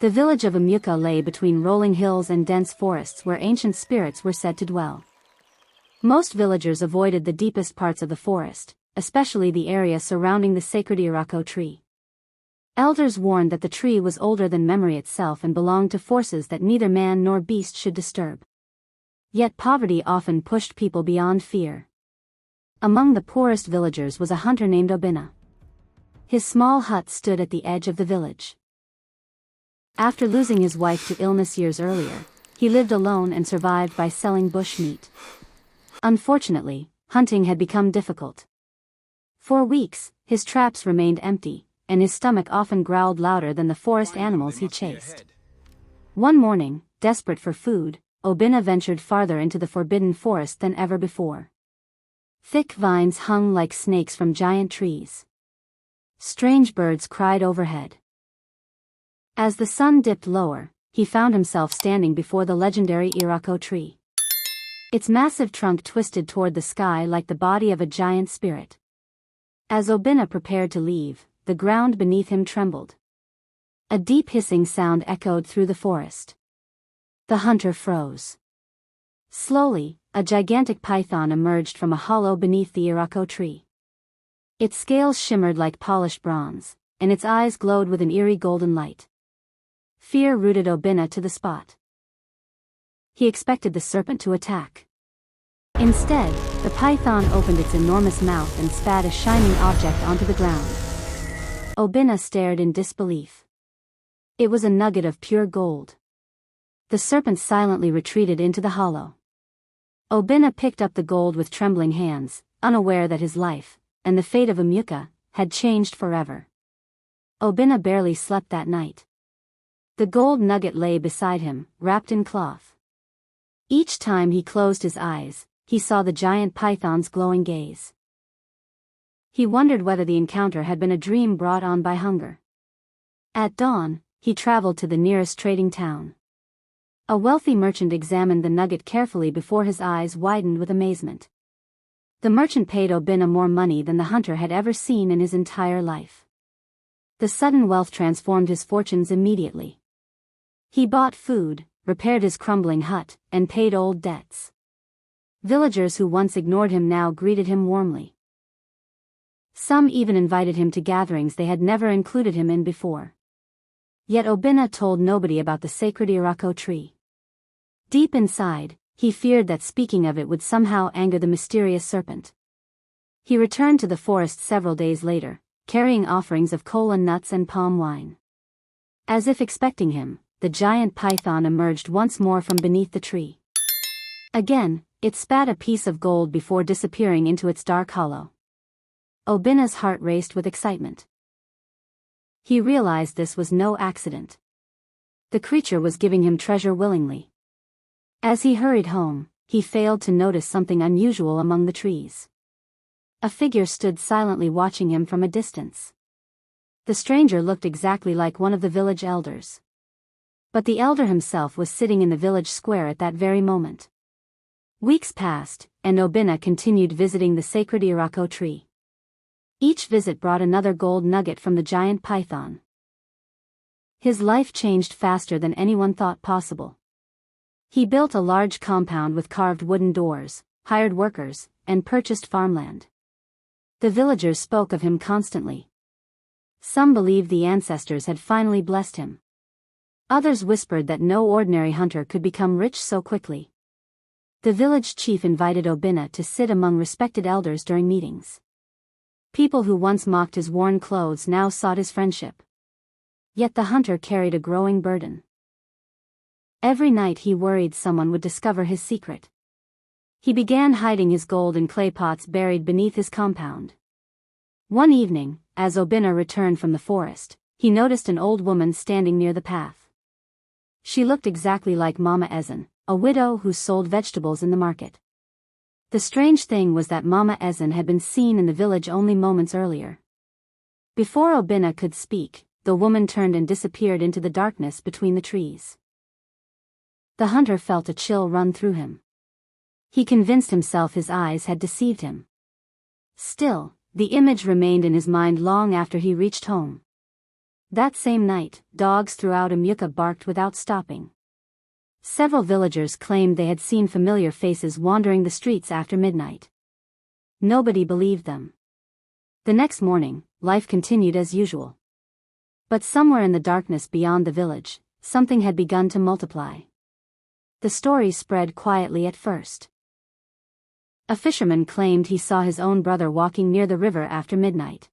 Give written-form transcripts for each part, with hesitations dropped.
The village of Umuoka lay between rolling hills and dense forests where ancient spirits were said to dwell. Most villagers avoided the deepest parts of the forest, especially the area surrounding the sacred iroko tree. Elders warned that the tree was older than memory itself and belonged to forces that neither man nor beast should disturb. Yet poverty often pushed people beyond fear. Among the poorest villagers was a hunter named Obinna. His small hut stood at the edge of the village. After losing his wife to illness years earlier, he lived alone and survived by selling bush meat. Unfortunately, hunting had become difficult. For weeks, his traps remained empty, and his stomach often growled louder than the forest animals he chased. One morning, desperate for food, Obinna ventured farther into the forbidden forest than ever before. Thick vines hung like snakes from giant trees. Strange birds cried overhead. As the sun dipped lower, he found himself standing before the legendary iroko tree. Its massive trunk twisted toward the sky like the body of a giant spirit. As Obinna prepared to leave, the ground beneath him trembled. A deep hissing sound echoed through the forest. The hunter froze. Slowly, a gigantic python emerged from a hollow beneath the iroko tree. Its scales shimmered like polished bronze, and its eyes glowed with an eerie golden light. Fear rooted Obinna to the spot. He expected the serpent to attack. Instead, the python opened its enormous mouth and spat a shining object onto the ground. Obinna stared in disbelief. It was a nugget of pure gold. The serpent silently retreated into the hollow. Obinna picked up the gold with trembling hands, unaware that his life, and the fate of Umuoka, had changed forever. Obinna barely slept that night. The gold nugget lay beside him, wrapped in cloth. Each time he closed his eyes, he saw the giant python's glowing gaze. He wondered whether the encounter had been a dream brought on by hunger. At dawn, he traveled to the nearest trading town. A wealthy merchant examined the nugget carefully before his eyes widened with amazement. The merchant paid Obinna more money than the hunter had ever seen in his entire life. The sudden wealth transformed his fortunes immediately. He bought food, repaired his crumbling hut, and paid old debts. Villagers who once ignored him now greeted him warmly. Some even invited him to gatherings they had never included him in before. Yet Obinna told nobody about the sacred iroko tree. Deep inside, he feared that speaking of it would somehow anger the mysterious serpent. He returned to the forest several days later, carrying offerings of kola nuts and palm wine. As if expecting him, the giant python emerged once more from beneath the tree. Again, it spat a piece of gold before disappearing into its dark hollow. Obinna's heart raced with excitement. He realized this was no accident. The creature was giving him treasure willingly. As he hurried home, he failed to notice something unusual among the trees. A figure stood silently watching him from a distance. The stranger looked exactly like one of the village elders. But the elder himself was sitting in the village square at that very moment. Weeks passed, and Obinna continued visiting the sacred iroko tree. Each visit brought another gold nugget from the giant python. His life changed faster than anyone thought possible. He built a large compound with carved wooden doors, hired workers, and purchased farmland. The villagers spoke of him constantly. Some believed the ancestors had finally blessed him. Others whispered that no ordinary hunter could become rich so quickly. The village chief invited Obinna to sit among respected elders during meetings. People who once mocked his worn clothes now sought his friendship. Yet the hunter carried a growing burden. Every night he worried someone would discover his secret. He began hiding his gold in clay pots buried beneath his compound. One evening, as Obinna returned from the forest, he noticed an old woman standing near the path. She looked exactly like Mama Ezen, a widow who sold vegetables in the market. The strange thing was that Mama Ezen had been seen in the village only moments earlier. Before Obinna could speak, the woman turned and disappeared into the darkness between the trees. The hunter felt a chill run through him. He convinced himself his eyes had deceived him. Still, the image remained in his mind long after he reached home. That same night, dogs throughout Umuoka barked without stopping. Several villagers claimed they had seen familiar faces wandering the streets after midnight. Nobody believed them. The next morning, life continued as usual. But somewhere in the darkness beyond the village, something had begun to multiply. The story spread quietly at first. A fisherman claimed he saw his own brother walking near the river after midnight.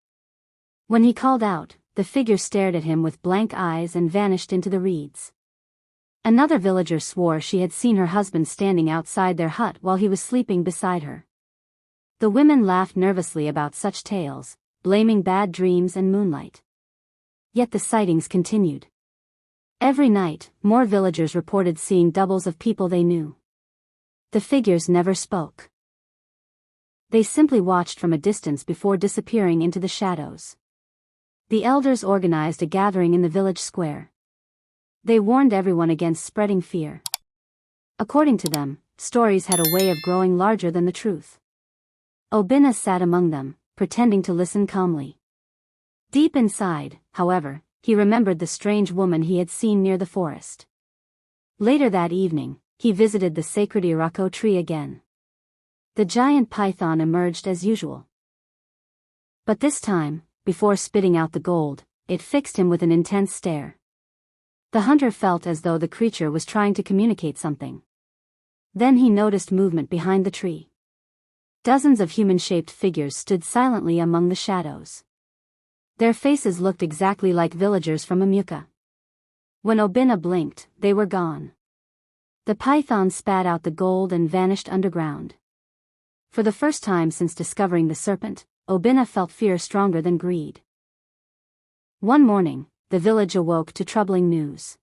When he called out, the figure stared at him with blank eyes and vanished into the reeds. Another villager swore she had seen her husband standing outside their hut while he was sleeping beside her. The women laughed nervously about such tales, blaming bad dreams and moonlight. Yet the sightings continued. Every night, more villagers reported seeing doubles of people they knew. The figures never spoke. They simply watched from a distance before disappearing into the shadows. The elders organized a gathering in the village square. They warned everyone against spreading fear. According to them, stories had a way of growing larger than the truth. Obinna sat among them, pretending to listen calmly. Deep inside, however, he remembered the strange woman he had seen near the forest. Later that evening, he visited the sacred iroko tree again. The giant python emerged as usual. But this time, before spitting out the gold, it fixed him with an intense stare. The hunter felt as though the creature was trying to communicate something. Then he noticed movement behind the tree. Dozens of human-shaped figures stood silently among the shadows. Their faces looked exactly like villagers from Umuoka. When Obinna blinked, they were gone. The python spat out the gold and vanished underground. For the first time since discovering the serpent, Obinna felt fear stronger than greed. One morning, the village awoke to troubling news.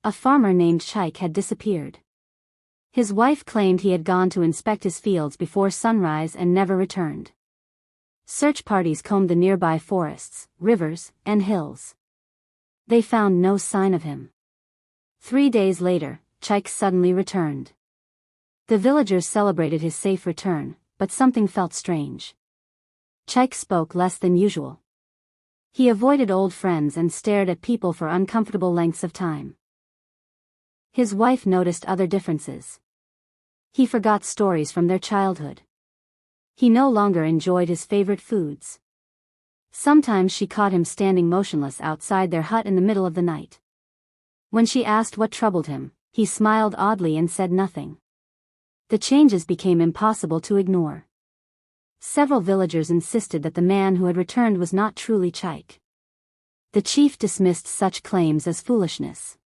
A farmer named Chike had disappeared. His wife claimed he had gone to inspect his fields before sunrise and never returned. Search parties combed the nearby forests, rivers, and hills. They found no sign of him. 3 days later, Chike suddenly returned. The villagers celebrated his safe return, but something felt strange. Chike spoke less than usual. He avoided old friends and stared at people for uncomfortable lengths of time. His wife noticed other differences. He forgot stories from their childhood. He no longer enjoyed his favorite foods. Sometimes she caught him standing motionless outside their hut in the middle of the night. When she asked what troubled him, he smiled oddly and said nothing. The changes became impossible to ignore. Several villagers insisted that the man who had returned was not truly Chike. The chief dismissed such claims as foolishness.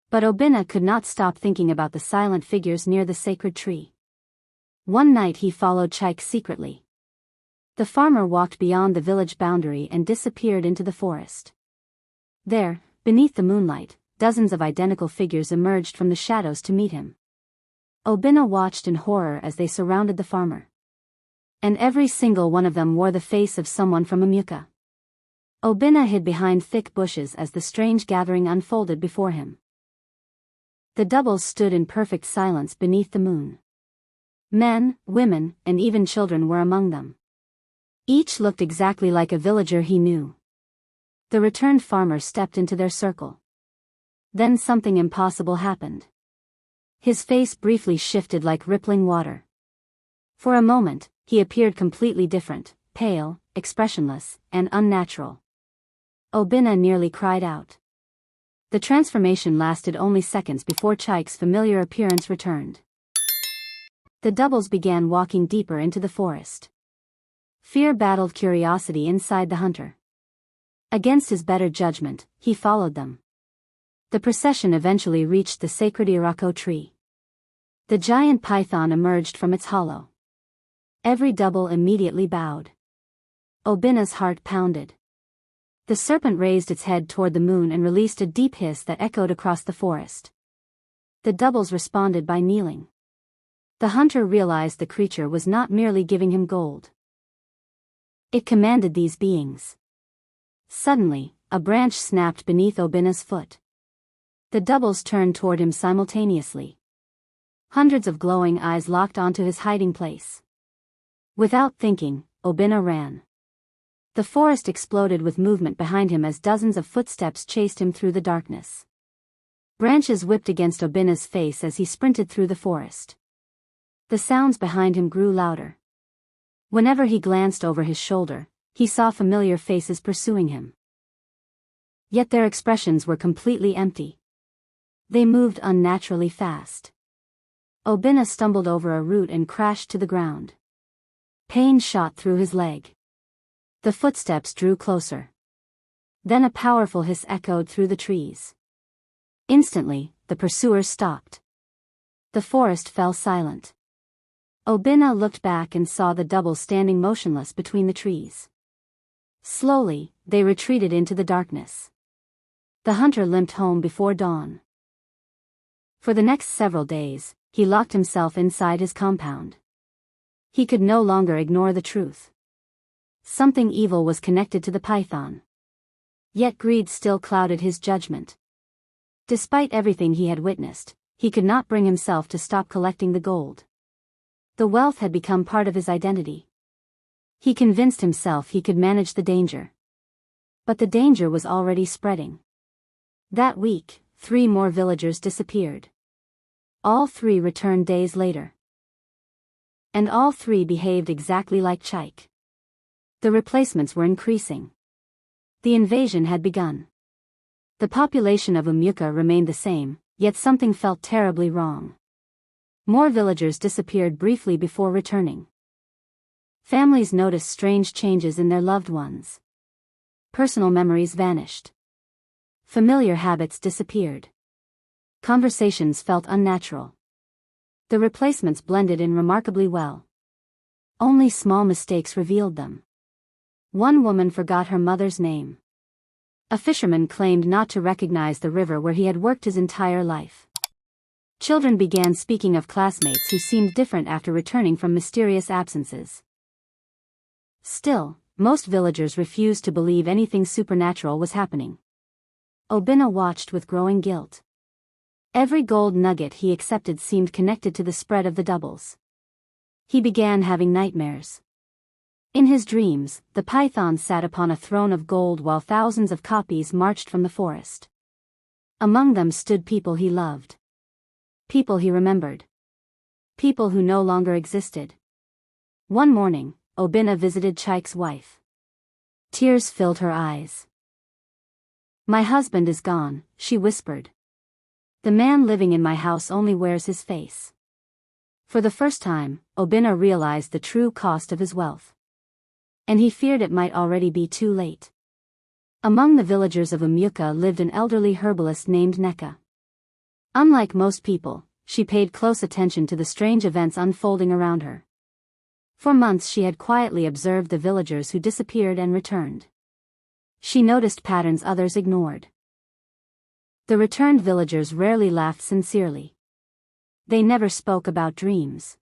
But Obinna could not stop thinking about the silent figures near the sacred tree. One night he followed Chike secretly. The farmer walked beyond the village boundary and disappeared into the forest. There, beneath the moonlight, dozens of identical figures emerged from the shadows to meet him. Obinna watched in horror as they surrounded the farmer. And every single one of them wore the face of someone from Umuoka. Obinna hid behind thick bushes as the strange gathering unfolded before him. The doubles stood in perfect silence beneath the moon. Men, women, and even children were among them. Each looked exactly like a villager he knew. The returned farmer stepped into their circle. Then something impossible happened. His face briefly shifted like rippling water. For a moment, he appeared completely different, pale, expressionless, and unnatural. Obinna nearly cried out. The transformation lasted only seconds before Chike's familiar appearance returned. The doubles began walking deeper into the forest. Fear battled curiosity inside the hunter. Against his better judgment, he followed them. The procession eventually reached the sacred iroko tree. The giant python emerged from its hollow. Every double immediately bowed. Obinna's heart pounded. The serpent raised its head toward the moon and released a deep hiss that echoed across the forest. The doubles responded by kneeling. The hunter realized the creature was not merely giving him gold. It commanded these beings. Suddenly, a branch snapped beneath Obinna's foot. The doubles turned toward him simultaneously. Hundreds of glowing eyes locked onto his hiding place. Without thinking, Obinna ran. The forest exploded with movement behind him as dozens of footsteps chased him through the darkness. Branches whipped against Obinna's face as he sprinted through the forest. The sounds behind him grew louder. Whenever he glanced over his shoulder, he saw familiar faces pursuing him. Yet their expressions were completely empty. They moved unnaturally fast. Obinna stumbled over a root and crashed to the ground. Pain shot through his leg. The footsteps drew closer. Then a powerful hiss echoed through the trees. Instantly, the pursuers stopped. The forest fell silent. Obinna looked back and saw the double standing motionless between the trees. Slowly, they retreated into the darkness. The hunter limped home before dawn. For the next several days, he locked himself inside his compound. He could no longer ignore the truth. Something evil was connected to the python. Yet greed still clouded his judgment. Despite everything he had witnessed, he could not bring himself to stop collecting the gold. The wealth had become part of his identity. He convinced himself he could manage the danger. But the danger was already spreading. That week, 3 more villagers disappeared. All 3 returned days later. And all 3 behaved exactly like Chike. The replacements were increasing. The invasion had begun. The population of Umuoka remained the same, yet something felt terribly wrong. More villagers disappeared briefly before returning. Families noticed strange changes in their loved ones. Personal memories vanished. Familiar habits disappeared. Conversations felt unnatural. The replacements blended in remarkably well. Only small mistakes revealed them. One woman forgot her mother's name. A fisherman claimed not to recognize the river where he had worked his entire life. Children began speaking of classmates who seemed different after returning from mysterious absences. Still, most villagers refused to believe anything supernatural was happening. Obinna watched with growing guilt. Every gold nugget he accepted seemed connected to the spread of the doubles. He began having nightmares. In his dreams, the python sat upon a throne of gold while thousands of copies marched from the forest. Among them stood people he loved. People he remembered. People who no longer existed. One morning, Obinna visited Chike's wife. Tears filled her eyes. "My husband is gone," she whispered. "The man living in my house only wears his face." For the first time, Obinna realized the true cost of his wealth. And he feared it might already be too late. Among the villagers of Umuoka lived an elderly herbalist named Neka. Unlike most people, she paid close attention to the strange events unfolding around her. For months she had quietly observed the villagers who disappeared and returned. She noticed patterns others ignored. The returned villagers rarely laughed sincerely. They never spoke about dreams.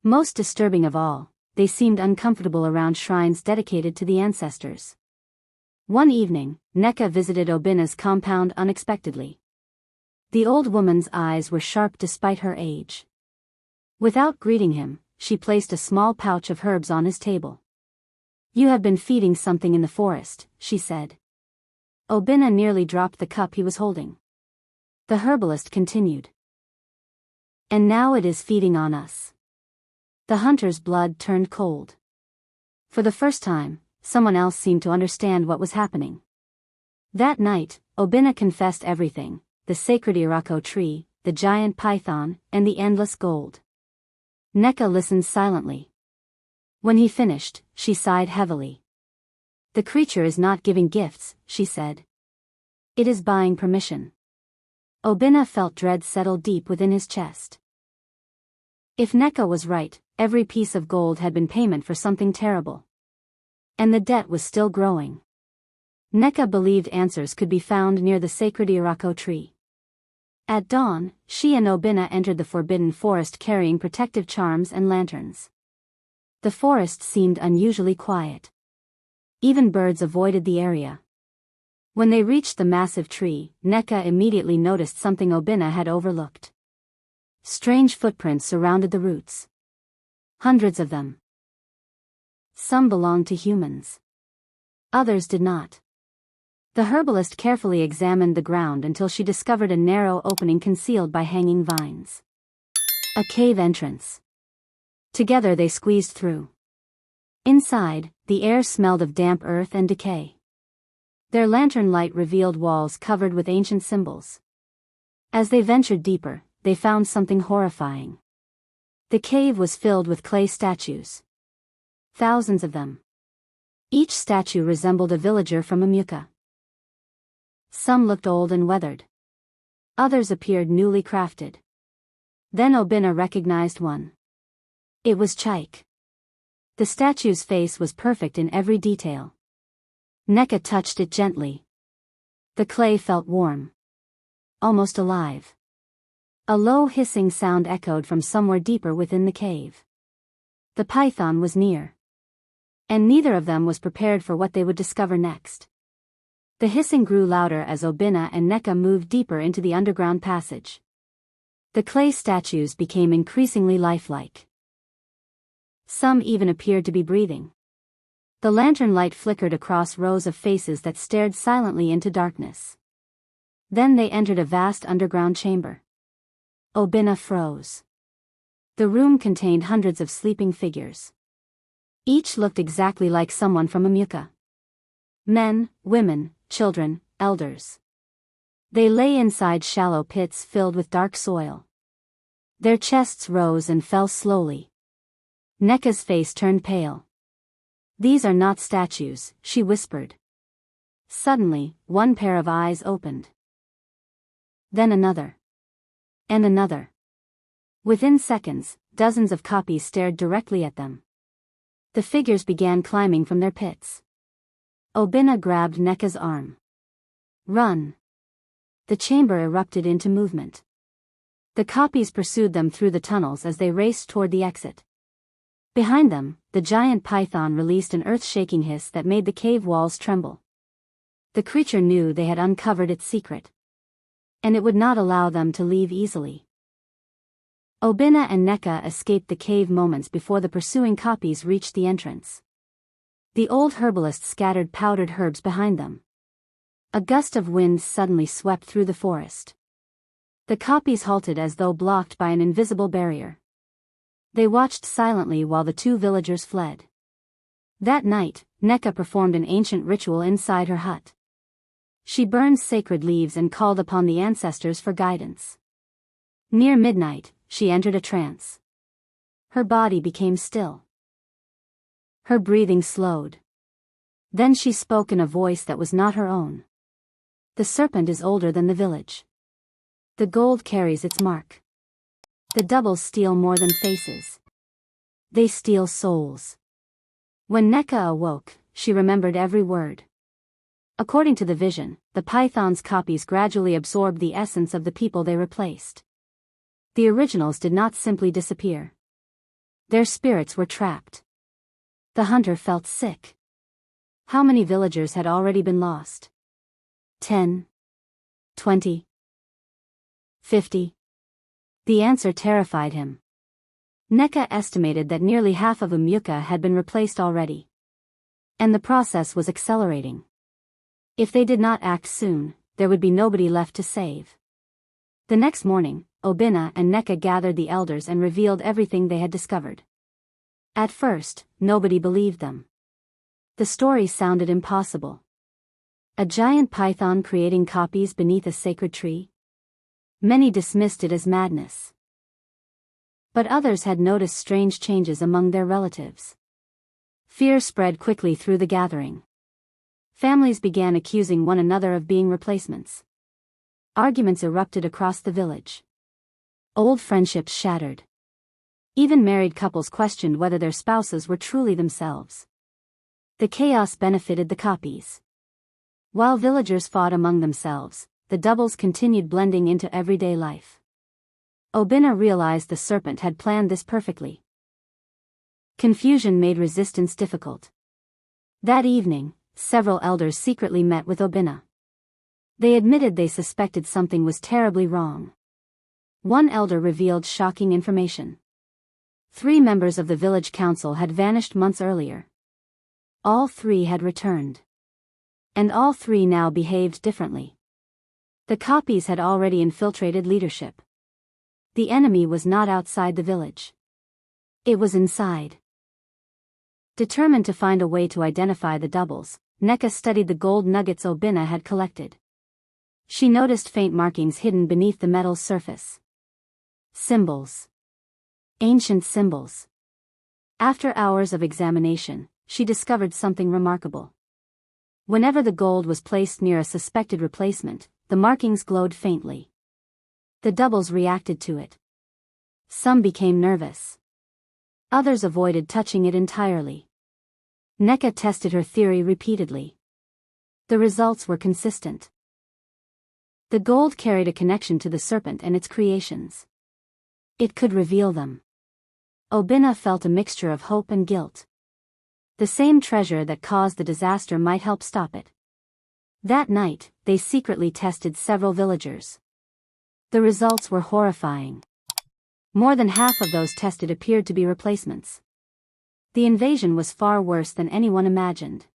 Most disturbing of all, they seemed uncomfortable around shrines dedicated to the ancestors. One evening, Neka visited Obinna's compound unexpectedly. The old woman's eyes were sharp despite her age. Without greeting him, she placed a small pouch of herbs on his table. "You have been feeding something in the forest," she said. Obinna nearly dropped the cup he was holding. The herbalist continued. "And now it is feeding on us." The hunter's blood turned cold. For the first time, someone else seemed to understand what was happening. That night, Obinna confessed everything: the sacred iroko tree, the giant python, and the endless gold. Neka listened silently. When he finished, she sighed heavily. "The creature is not giving gifts," she said. "It is buying permission." Obinna felt dread settle deep within his chest. If Neka was right, every piece of gold had been payment for something terrible. And the debt was still growing. Neka believed answers could be found near the sacred iroko tree. At dawn, she and Obinna entered the forbidden forest carrying protective charms and lanterns. The forest seemed unusually quiet. Even birds avoided the area. When they reached the massive tree, Neka immediately noticed something Obinna had overlooked. Strange footprints surrounded the roots. Hundreds of them. Some belonged to humans. Others did not. The herbalist carefully examined the ground until she discovered a narrow opening concealed by hanging vines. A cave entrance. Together they squeezed through. Inside, the air smelled of damp earth and decay. Their lantern light revealed walls covered with ancient symbols. As they ventured deeper, they found something horrifying. The cave was filled with clay statues. Thousands of them. Each statue resembled a villager from Umuoka. Some looked old and weathered. Others appeared newly crafted. Then Obinna recognized one. It was Chaik. The statue's face was perfect in every detail. Neka touched it gently. The clay felt warm. Almost alive. A low hissing sound echoed from somewhere deeper within the cave. The python was near. And neither of them was prepared for what they would discover next. The hissing grew louder as Obinna and Neka moved deeper into the underground passage. The clay statues became increasingly lifelike. Some even appeared to be breathing. The lantern light flickered across rows of faces that stared silently into darkness. Then they entered a vast underground chamber. Obinna froze. The room contained hundreds of sleeping figures. Each looked exactly like someone from Umuoka. Men, women, children, elders. They lay inside shallow pits filled with dark soil. Their chests rose and fell slowly. Neka's face turned pale. "These are not statues," she whispered. Suddenly, one pair of eyes opened. Then another. And another. Within seconds, dozens of copies stared directly at them. The figures began climbing from their pits. Obinna grabbed Neka's arm. "Run!" The chamber erupted into movement. The copies pursued them through the tunnels as they raced toward the exit. Behind them, the giant python released an earth-shaking hiss that made the cave walls tremble. The creature knew they had uncovered its secret. And it would not allow them to leave easily. Obinna and Neka escaped the cave moments before the pursuing copies reached the entrance. The old herbalist scattered powdered herbs behind them. A gust of wind suddenly swept through the forest. The copies halted as though blocked by an invisible barrier. They watched silently while the two villagers fled. That night, Neka performed an ancient ritual inside her hut. She burned sacred leaves and called upon the ancestors for guidance. Near midnight, she entered a trance. Her body became still. Her breathing slowed. Then she spoke in a voice that was not her own. "The serpent is older than the village. The gold carries its mark. The doubles steal more than faces. They steal souls." When Neka awoke, she remembered every word. According to the vision, the python's copies gradually absorbed the essence of the people they replaced. The originals did not simply disappear. Their spirits were trapped. The hunter felt sick. How many villagers had already been lost? 10? 20? 50? The answer terrified him. Neka estimated that nearly half of Umuoka had been replaced already. And the process was accelerating. If they did not act soon, there would be nobody left to save. The next morning, Obinna and Neka gathered the elders and revealed everything they had discovered. At first, nobody believed them. The story sounded impossible. A giant python creating copies beneath a sacred tree? Many dismissed it as madness. But others had noticed strange changes among their relatives. Fear spread quickly through the gathering. Families began accusing one another of being replacements. Arguments erupted across the village. Old friendships shattered. Even married couples questioned whether their spouses were truly themselves. The chaos benefited the copies. While villagers fought among themselves, the doubles continued blending into everyday life. Obinna realized the serpent had planned this perfectly. Confusion made resistance difficult. That evening, several elders secretly met with Obinna. They admitted they suspected something was terribly wrong. One elder revealed shocking information. 3 members of the village council had vanished months earlier. All 3 had returned. And all three now behaved differently. The copies had already infiltrated leadership. The enemy was not outside the village. It was inside. Determined to find a way to identify the doubles, Neka studied the gold nuggets Obinna had collected. She noticed faint markings hidden beneath the metal's surface. Symbols. Ancient symbols. After hours of examination, she discovered something remarkable. Whenever the gold was placed near a suspected replacement, the markings glowed faintly. The doubles reacted to it. Some became nervous. Others avoided touching it entirely. Neka tested her theory repeatedly. The results were consistent. The gold carried a connection to the serpent and its creations. It could reveal them. Obinna felt a mixture of hope and guilt. The same treasure that caused the disaster might help stop it. That night, they secretly tested several villagers. The results were horrifying. More than half of those tested appeared to be replacements. The invasion was far worse than anyone imagined.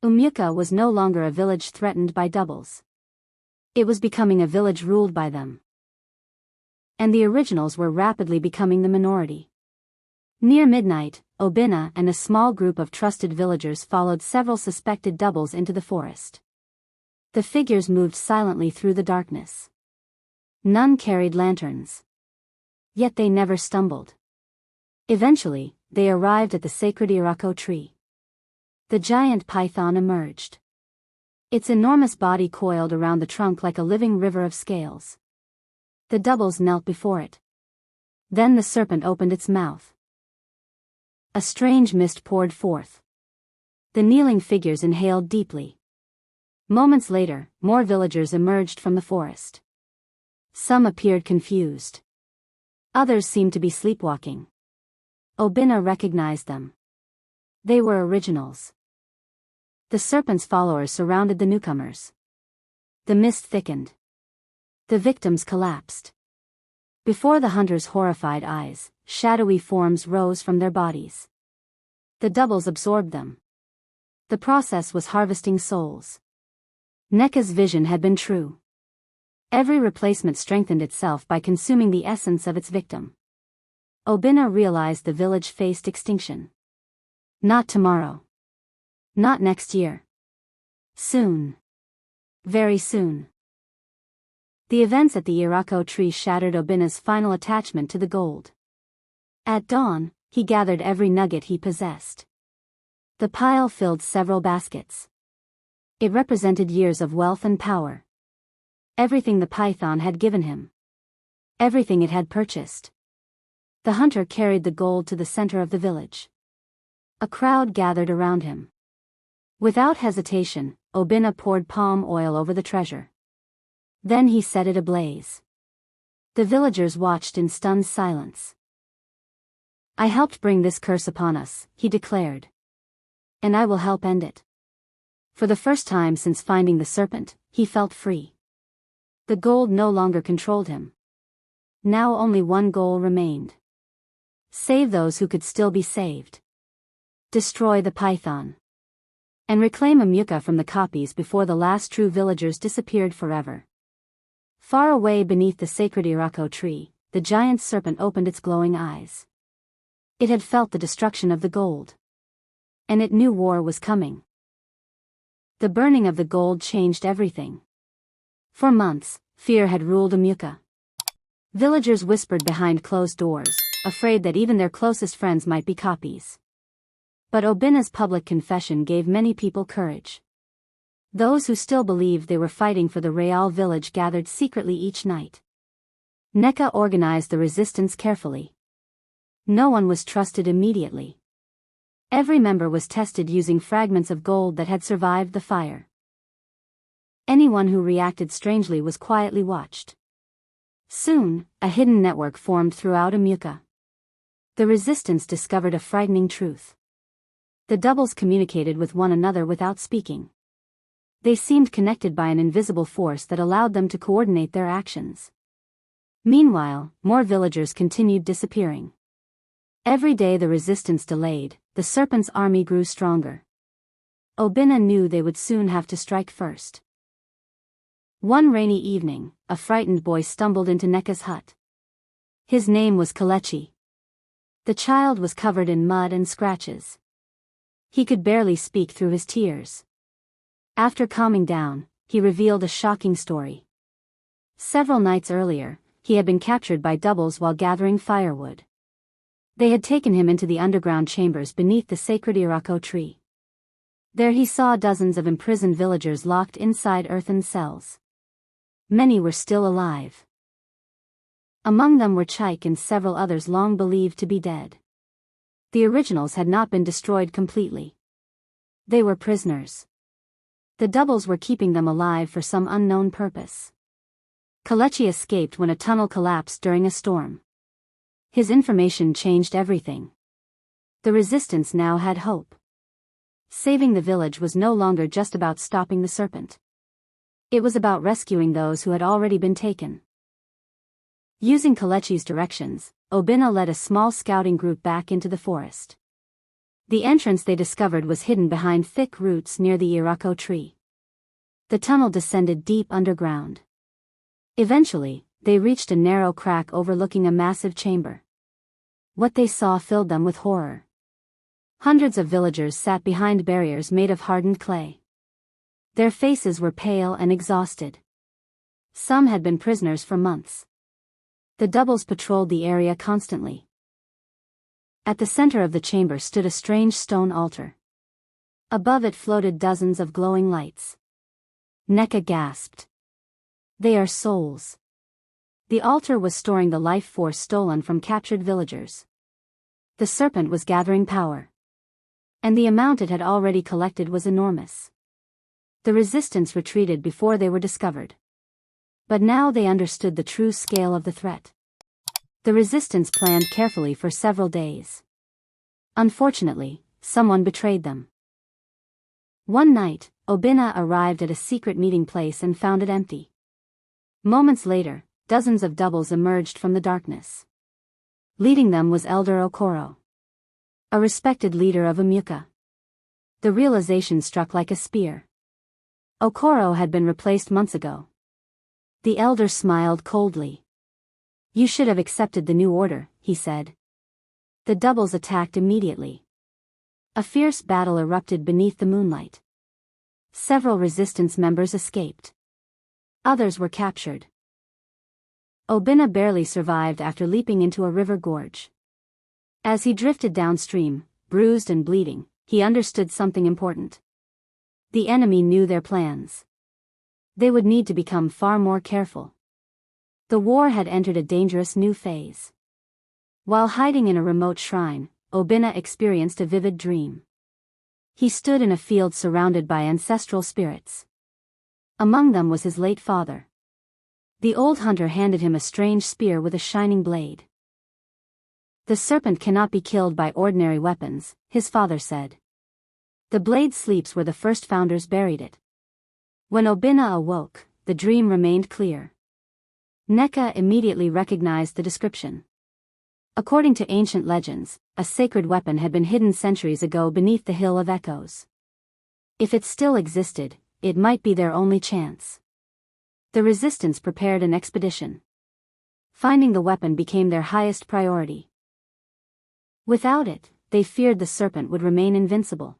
Umuoka was no longer a village threatened by doubles. It was becoming a village ruled by them. And the originals were rapidly becoming the minority. Near midnight, Obinna and a small group of trusted villagers followed several suspected doubles into the forest. The figures moved silently through the darkness. None carried lanterns. Yet they never stumbled. Eventually, they arrived at the sacred iroko tree. The giant python emerged. Its enormous body coiled around the trunk like a living river of scales. The doubles knelt before it. Then the serpent opened its mouth. A strange mist poured forth. The kneeling figures inhaled deeply. Moments later, more villagers emerged from the forest. Some appeared confused. Others seemed to be sleepwalking. Obinna recognized them. They were originals. The serpent's followers surrounded the newcomers. The mist thickened. The victims collapsed. Before the hunters' horrified eyes, shadowy forms rose from their bodies. The doubles absorbed them. The process was harvesting souls. Neka's vision had been true. Every replacement strengthened itself by consuming the essence of its victim. Obinna realized the village faced extinction. Not tomorrow. Not next year. Soon. Very soon. The events at the iroko tree shattered Obinna's final attachment to the gold. At dawn, he gathered every nugget he possessed. The pile filled several baskets. It represented years of wealth and power. Everything the python had given him. Everything it had purchased. The hunter carried the gold to the center of the village. A crowd gathered around him. Without hesitation, Obinna poured palm oil over the treasure. Then he set it ablaze. The villagers watched in stunned silence. "I helped bring this curse upon us," he declared. "And I will help end it." For the first time since finding the serpent, he felt free. The gold no longer controlled him. Now only one goal remained. Save those who could still be saved. Destroy the python. And reclaim Umuoka from the copies before the last true villagers disappeared forever. Far away beneath the sacred iroko tree, the giant serpent opened its glowing eyes. It had felt the destruction of the gold. And it knew war was coming. The burning of the gold changed everything. For months, fear had ruled Umuoka. Villagers whispered behind closed doors, afraid that even their closest friends might be copies. But Obinna's public confession gave many people courage. Those who still believed they were fighting for the Real village gathered secretly each night. Neka organized the resistance carefully. No one was trusted immediately. Every member was tested using fragments of gold that had survived the fire. Anyone who reacted strangely was quietly watched. Soon, a hidden network formed throughout Umuoka. The resistance discovered a frightening truth. The doubles communicated with one another without speaking. They seemed connected by an invisible force that allowed them to coordinate their actions. Meanwhile, more villagers continued disappearing. Every day the resistance delayed, the serpent's army grew stronger. Obinna knew they would soon have to strike first. One rainy evening, a frightened boy stumbled into Neka's hut. His name was Kelechi. The child was covered in mud and scratches. He could barely speak through his tears. After calming down, he revealed a shocking story. Several nights earlier, he had been captured by doubles while gathering firewood. They had taken him into the underground chambers beneath the sacred iroko tree. There he saw dozens of imprisoned villagers locked inside earthen cells. Many were still alive. Among them were Chike and several others long believed to be dead. The originals had not been destroyed completely. They were prisoners. The doubles were keeping them alive for some unknown purpose. Kelechi escaped when a tunnel collapsed during a storm. His information changed everything. The resistance now had hope. Saving the village was no longer just about stopping the serpent. It was about rescuing those who had already been taken. Using Kelechi's directions, Obinna led a small scouting group back into the forest. The entrance they discovered was hidden behind thick roots near the iroko tree. The tunnel descended deep underground. Eventually, they reached a narrow crack overlooking a massive chamber. What they saw filled them with horror. Hundreds of villagers sat behind barriers made of hardened clay. Their faces were pale and exhausted. Some had been prisoners for months. The doubles patrolled the area constantly. At the center of the chamber stood a strange stone altar. Above it floated dozens of glowing lights. Neka gasped. They are souls. The altar was storing the life force stolen from captured villagers. The serpent was gathering power. And the amount it had already collected was enormous. The resistance retreated before they were discovered. But now they understood the true scale of the threat. The resistance planned carefully for several days. Unfortunately, someone betrayed them. One night, Obinna arrived at a secret meeting place and found it empty. Moments later, dozens of doubles emerged from the darkness. Leading them was Elder Okoro, a respected leader of Umuoka. The realization struck like a spear. Okoro had been replaced months ago. The elder smiled coldly. You should have accepted the new order, he said. The doubles attacked immediately. A fierce battle erupted beneath the moonlight. Several resistance members escaped. Others were captured. Obinna barely survived after leaping into a river gorge. As he drifted downstream, bruised and bleeding, he understood something important. The enemy knew their plans. They would need to become far more careful. The war had entered a dangerous new phase. While hiding in a remote shrine, Obinna experienced a vivid dream. He stood in a field surrounded by ancestral spirits. Among them was his late father. The old hunter handed him a strange spear with a shining blade. The serpent cannot be killed by ordinary weapons, his father said. The blade sleeps where the first founders buried it. When Obinna awoke, the dream remained clear. Neka immediately recognized the description. According to ancient legends, a sacred weapon had been hidden centuries ago beneath the Hill of Echoes. If it still existed, it might be their only chance. The resistance prepared an expedition. Finding the weapon became their highest priority. Without it, they feared the serpent would remain invincible.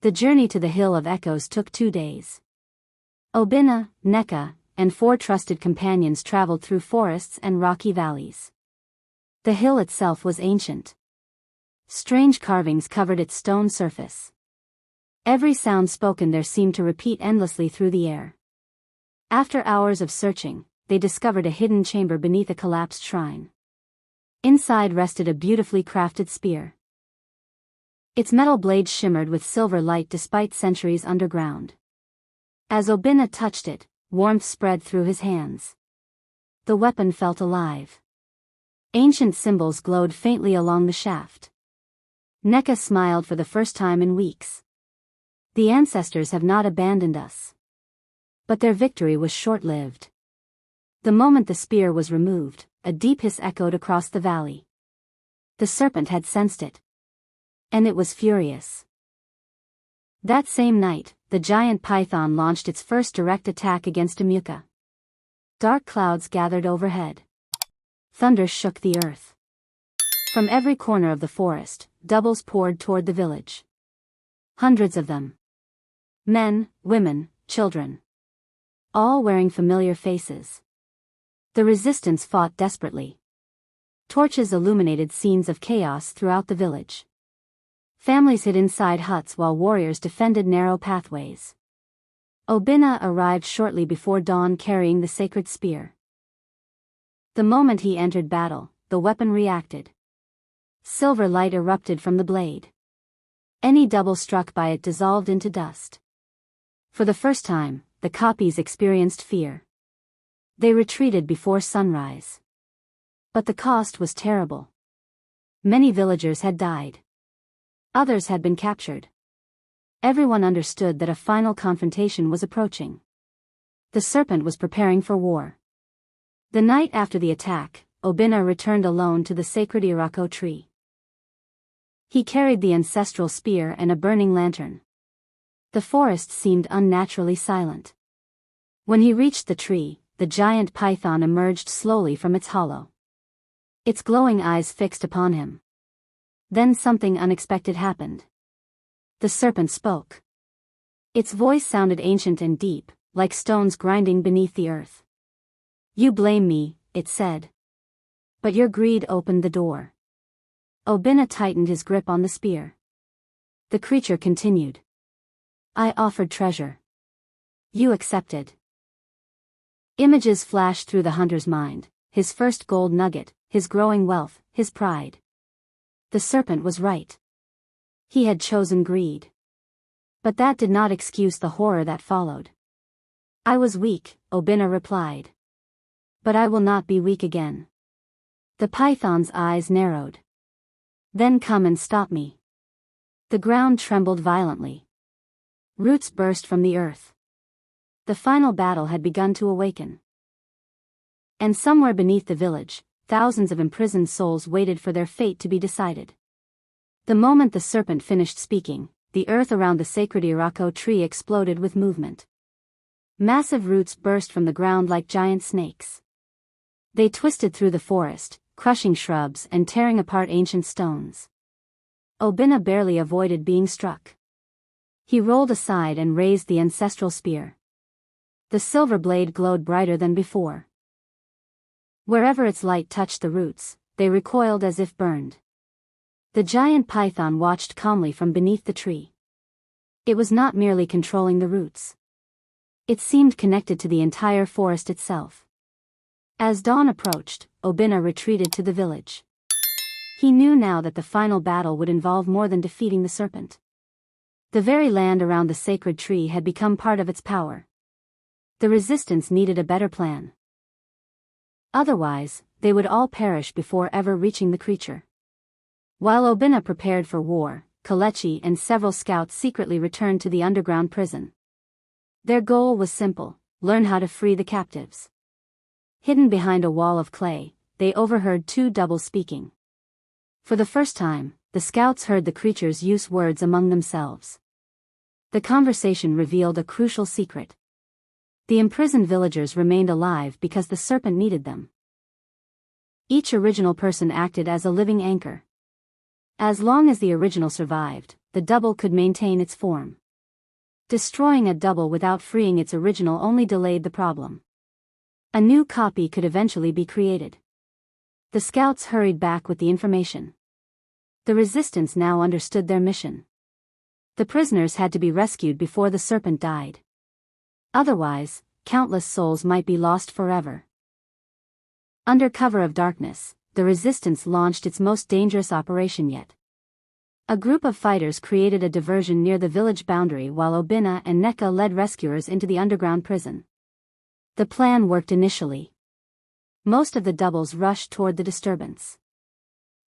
The journey to the Hill of Echoes took 2 days. Obinna, Neka, and 4 trusted companions traveled through forests and rocky valleys. The hill itself was ancient. Strange carvings covered its stone surface. Every sound spoken there seemed to repeat endlessly through the air. After hours of searching, they discovered a hidden chamber beneath a collapsed shrine. Inside rested a beautifully crafted spear. Its metal blade shimmered with silver light despite centuries underground. As Obinna touched it, warmth spread through his hands. The weapon felt alive. Ancient symbols glowed faintly along the shaft. Neka smiled for the first time in weeks. The ancestors have not abandoned us. But their victory was short-lived. The moment the spear was removed, a deep hiss echoed across the valley. The serpent had sensed it. And it was furious. That same night, the giant python launched its first direct attack against Umuoka. Dark clouds gathered overhead. Thunder shook the earth. From every corner of the forest, doubles poured toward the village. Hundreds of them. Men, women, children. All wearing familiar faces. The resistance fought desperately. Torches illuminated scenes of chaos throughout the village. Families hid inside huts while warriors defended narrow pathways. Obinna arrived shortly before dawn carrying the sacred spear. The moment he entered battle, the weapon reacted. Silver light erupted from the blade. Any double struck by it dissolved into dust. For the first time, the copies experienced fear. They retreated before sunrise. But the cost was terrible. Many villagers had died. Others had been captured. Everyone understood that a final confrontation was approaching. The serpent was preparing for war. The night after the attack, Obinna returned alone to the sacred iroko tree. He carried the ancestral spear and a burning lantern. The forest seemed unnaturally silent. When he reached the tree, the giant python emerged slowly from its hollow. Its glowing eyes fixed upon him. Then something unexpected happened. The serpent spoke. Its voice sounded ancient and deep, like stones grinding beneath the earth. "You blame me," it said. "But your greed opened the door." Obinna tightened his grip on the spear. The creature continued. "I offered treasure. You accepted." Images flashed through the hunter's mind, his first gold nugget, his growing wealth, his pride. The serpent was right. He had chosen greed. But that did not excuse the horror that followed. "I was weak," Obinna replied. "But I will not be weak again." The python's eyes narrowed. "Then come and stop me." The ground trembled violently. Roots burst from the earth. The final battle had begun to awaken. And somewhere beneath the village, thousands of imprisoned souls waited for their fate to be decided. The moment the serpent finished speaking, the earth around the sacred iroko tree exploded with movement. Massive roots burst from the ground like giant snakes. They twisted through the forest, crushing shrubs and tearing apart ancient stones. Obinna barely avoided being struck. He rolled aside and raised the ancestral spear. The silver blade glowed brighter than before. Wherever its light touched the roots, they recoiled as if burned. The giant python watched calmly from beneath the tree. It was not merely controlling the roots. It seemed connected to the entire forest itself. As dawn approached, Obinna retreated to the village. He knew now that the final battle would involve more than defeating the serpent. The very land around the sacred tree had become part of its power. The resistance needed a better plan. Otherwise, they would all perish before ever reaching the creature. While Obinna prepared for war, Kelechi and several scouts secretly returned to the underground prison. Their goal was simple: learn how to free the captives. Hidden behind a wall of clay, they overheard two doubles speaking. For the first time, the scouts heard the creatures use words among themselves. The conversation revealed a crucial secret. The imprisoned villagers remained alive because the serpent needed them. Each original person acted as a living anchor. As long as the original survived, the double could maintain its form. Destroying a double without freeing its original only delayed the problem. A new copy could eventually be created. The scouts hurried back with the information. The resistance now understood their mission. The prisoners had to be rescued before the serpent died. Otherwise, countless souls might be lost forever. Under cover of darkness, the resistance launched its most dangerous operation yet. A group of fighters created a diversion near the village boundary while Obinna and Neka led rescuers into the underground prison. The plan worked initially. Most of the doubles rushed toward the disturbance.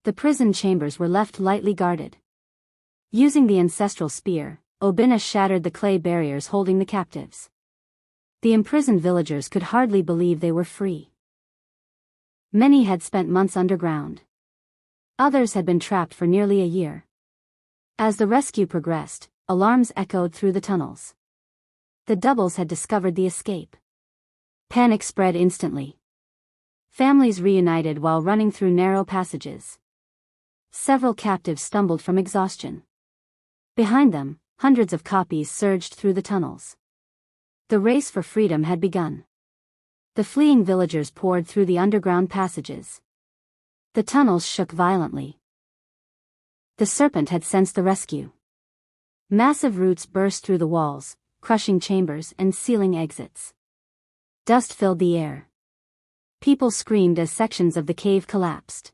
The prison chambers were left lightly guarded. Using the ancestral spear, Obinna shattered the clay barriers holding the captives. The imprisoned villagers could hardly believe they were free. Many had spent months underground. Others had been trapped for nearly a year. As the rescue progressed, alarms echoed through the tunnels. The doubles had discovered the escape. Panic spread instantly. Families reunited while running through narrow passages. Several captives stumbled from exhaustion. Behind them, hundreds of copies surged through the tunnels. The race for freedom had begun. The fleeing villagers poured through the underground passages. The tunnels shook violently. The serpent had sensed the rescue. Massive roots burst through the walls, crushing chambers and sealing exits. Dust filled the air. People screamed as sections of the cave collapsed.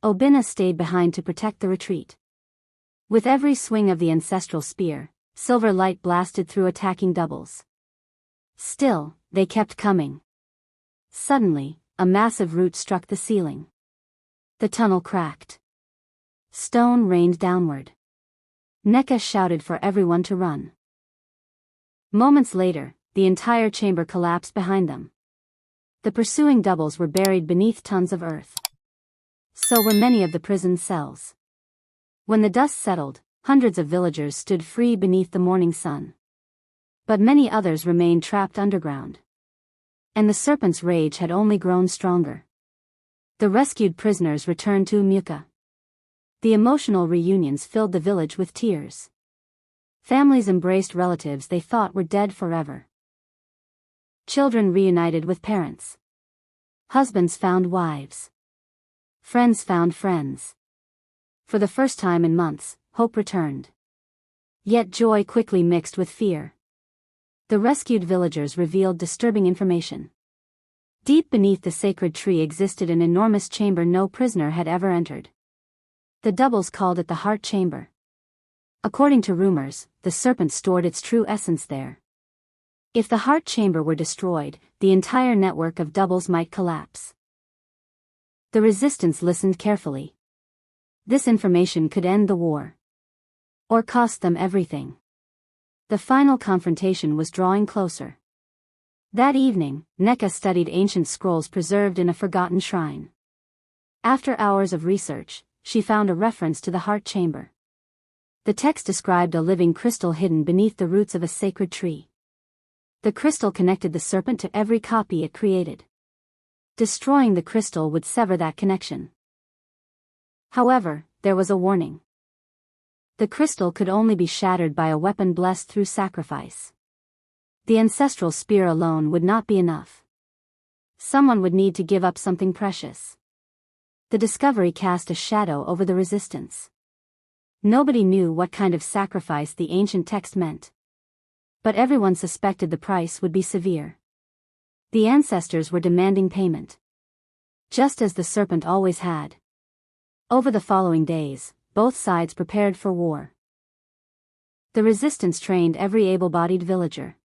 Obinna stayed behind to protect the retreat. With every swing of the ancestral spear, silver light blasted through attacking doubles. Still, they kept coming. Suddenly, a massive root struck the ceiling. The tunnel cracked. Stone rained downward. Neka shouted for everyone to run. Moments later, the entire chamber collapsed behind them. The pursuing doubles were buried beneath tons of earth. So were many of the prison cells. When the dust settled, hundreds of villagers stood free beneath the morning sun. But many others remained trapped underground. And the serpent's rage had only grown stronger. The rescued prisoners returned to Umuoka. The emotional reunions filled the village with tears. Families embraced relatives they thought were dead forever. Children reunited with parents. Husbands found wives. Friends found friends. For the first time in months, hope returned. Yet joy quickly mixed with fear. The rescued villagers revealed disturbing information. Deep beneath the sacred tree existed an enormous chamber no prisoner had ever entered. The doubles called it the heart chamber. According to rumors, the serpent stored its true essence there. If the heart chamber were destroyed, the entire network of doubles might collapse. The resistance listened carefully. This information could end the war. Or cost them everything. The final confrontation was drawing closer. That evening, Neka studied ancient scrolls preserved in a forgotten shrine. After hours of research, she found a reference to the heart chamber. The text described a living crystal hidden beneath the roots of a sacred tree. The crystal connected the serpent to every copy it created. Destroying the crystal would sever that connection. However, there was a warning. The crystal could only be shattered by a weapon blessed through sacrifice. The ancestral spear alone would not be enough. Someone would need to give up something precious. The discovery cast a shadow over the resistance. Nobody knew what kind of sacrifice the ancient text meant. But everyone suspected the price would be severe. The ancestors were demanding payment. Just as the serpent always had. Over the following days, both sides prepared for war. The resistance trained every able-bodied villager.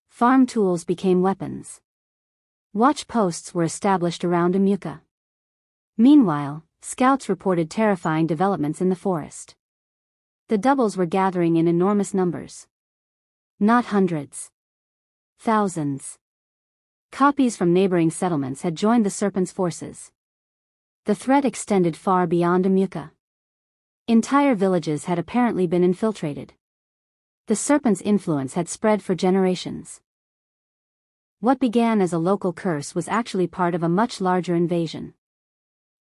Farm tools became weapons. Watch posts were established around Umuoka. Meanwhile, scouts reported terrifying developments in the forest. The doubles were gathering in enormous numbers. Not hundreds. Thousands. Copies from neighboring settlements had joined the serpent's forces. The threat extended far beyond Umuoka. Entire villages had apparently been infiltrated. The serpent's influence had spread for generations. What began as a local curse was actually part of a much larger invasion.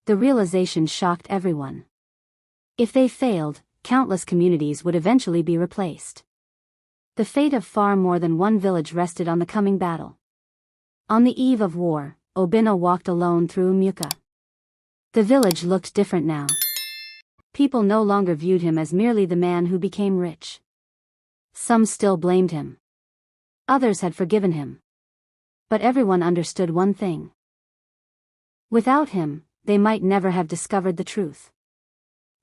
The realization shocked everyone. If they failed, countless communities would eventually be replaced. The fate of far more than one village rested on the coming battle. On the eve of war, Obinna walked alone through Umuoka. The village looked different now. People no longer viewed him as merely the man who became rich. Some still blamed him. Others had forgiven him. But everyone understood one thing. Without him, they might never have discovered the truth.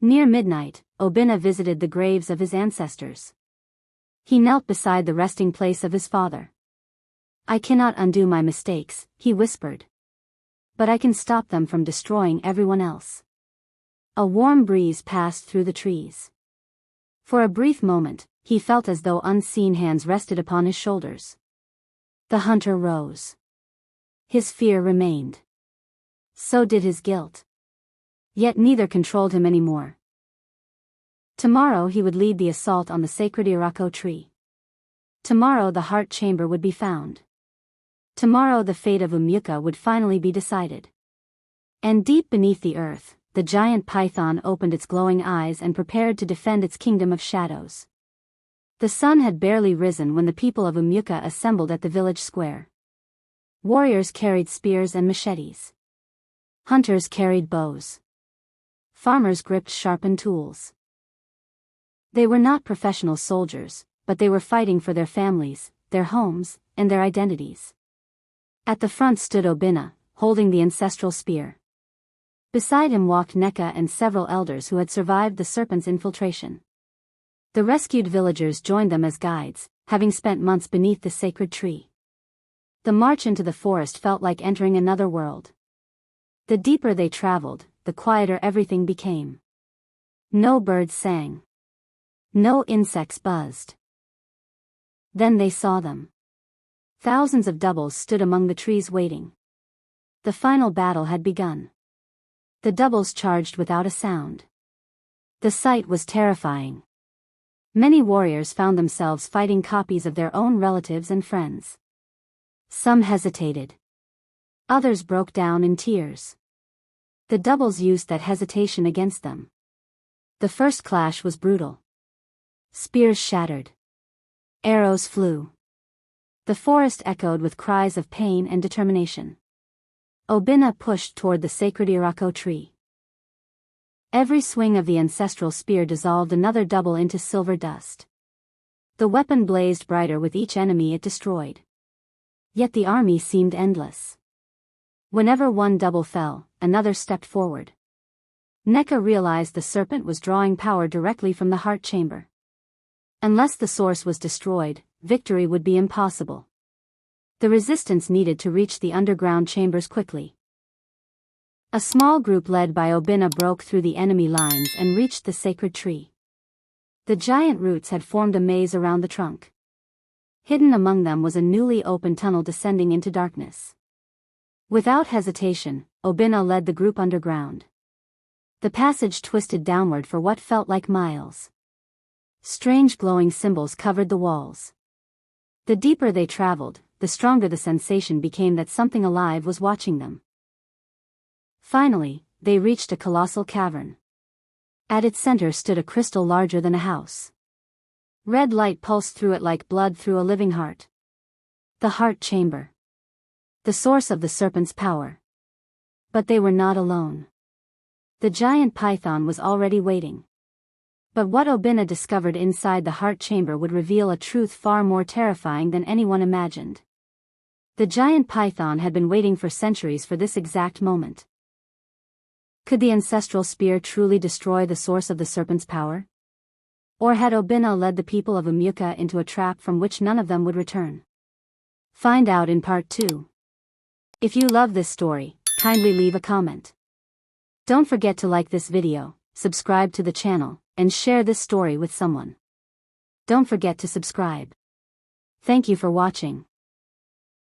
Near midnight, Obinna visited the graves of his ancestors. He knelt beside the resting place of his father. "I cannot undo my mistakes," he whispered. "But I can stop them from destroying everyone else." A warm breeze passed through the trees. For a brief moment, he felt as though unseen hands rested upon his shoulders. The hunter rose. His fear remained. So did his guilt. Yet neither controlled him anymore. Tomorrow he would lead the assault on the sacred iroko tree. Tomorrow the heart chamber would be found. Tomorrow the fate of Umuoka would finally be decided. And deep beneath the earth, the giant python opened its glowing eyes and prepared to defend its kingdom of shadows. The sun had barely risen when the people of Umuoka assembled at the village square. Warriors carried spears and machetes. Hunters carried bows. Farmers gripped sharpened tools. They were not professional soldiers, but they were fighting for their families, their homes, and their identities. At the front stood Obinna, holding the ancestral spear. Beside him walked Neka and several elders who had survived the serpent's infiltration. The rescued villagers joined them as guides, having spent months beneath the sacred tree. The march into the forest felt like entering another world. The deeper they traveled, the quieter everything became. No birds sang. No insects buzzed. Then they saw them. Thousands of doubles stood among the trees waiting. The final battle had begun. The doubles charged without a sound. The sight was terrifying. Many warriors found themselves fighting copies of their own relatives and friends. Some hesitated. Others broke down in tears. The doubles used that hesitation against them. The first clash was brutal. Spears shattered. Arrows flew. The forest echoed with cries of pain and determination. Obinna pushed toward the sacred iroko tree. Every swing of the ancestral spear dissolved another double into silver dust. The weapon blazed brighter with each enemy it destroyed. Yet the army seemed endless. Whenever one double fell, another stepped forward. Neka realized the serpent was drawing power directly from the heart chamber. Unless the source was destroyed, victory would be impossible. The resistance needed to reach the underground chambers quickly. A small group led by Obinna broke through the enemy lines and reached the sacred tree. The giant roots had formed a maze around the trunk. Hidden among them was a newly opened tunnel descending into darkness. Without hesitation, Obinna led the group underground. The passage twisted downward for what felt like miles. Strange glowing symbols covered the walls. The deeper they traveled, the stronger the sensation became that something alive was watching them. Finally, they reached a colossal cavern. At its center stood a crystal larger than a house. Red light pulsed through it like blood through a living heart. The heart chamber. The source of the serpent's power. But they were not alone. The giant python was already waiting. But what Obinna discovered inside the heart chamber would reveal a truth far more terrifying than anyone imagined. The giant python had been waiting for centuries for this exact moment. Could the ancestral spear truly destroy the source of the serpent's power? Or had Obinna led the people of Umuoka into a trap from which none of them would return? Find out in part 2. If you love this story, kindly leave a comment. Don't forget to like this video, subscribe to the channel, and share this story with someone. Don't forget to subscribe. Thank you for watching.